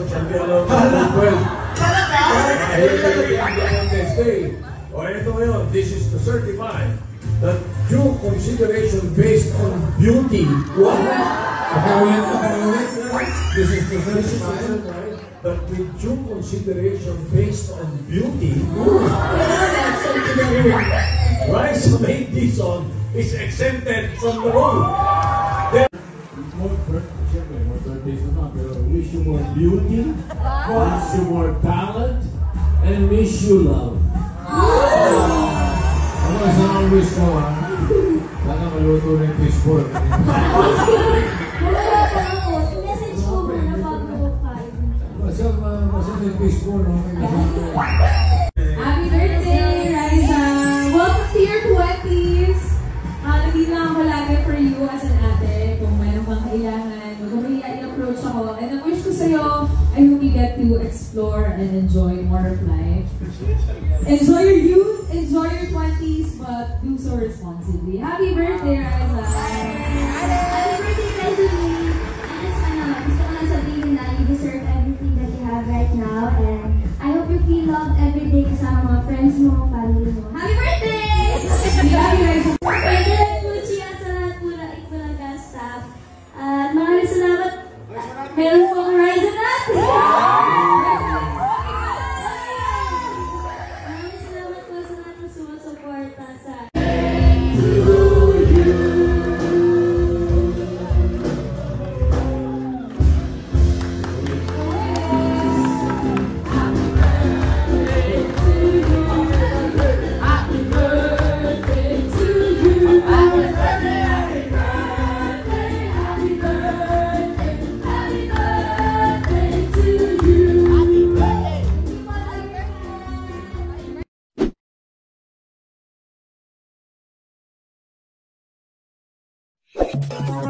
consideration shall be allowed to 12. O ito ngayon, this is to certify that due consideration based on beauty. This is to certify that with due consideration based on beauty, Raisa May Dizon is exempted from the rule. Wish you more beauty, wish you more talent, and wish you love. Ano sa mga wish ko, ha? Sana maluto na yung fishball. Wala pa ako. Message ko muna bago ko kain. Masarap yung fishball, no? Happy birthday, Raisa! Welcome to your 20s! Nandito lang ako lagi for you as an ate. Kung mayroon kang kailangan, mag-umiya i-approach ako. And ang wish ko sa'yo, I hope you get to explore and enjoy more of life. Enjoy your youth, enjoy your 20s, but do so responsibly. Happy birthday, Raisa! Happy birthday, President! Gusto ko lang sabihin na you deserve everything that you have right now, and I hope you feel loved every day kasama mga friends mo, family mo. Happy birthday! Happy Raisa! President Gucci at sa lahat po na Ikbulaga staff. At maraming salamat. Meron po ang Raisa natin! Maraming salamat po sa lahat ng sumusuporta sa Thank you.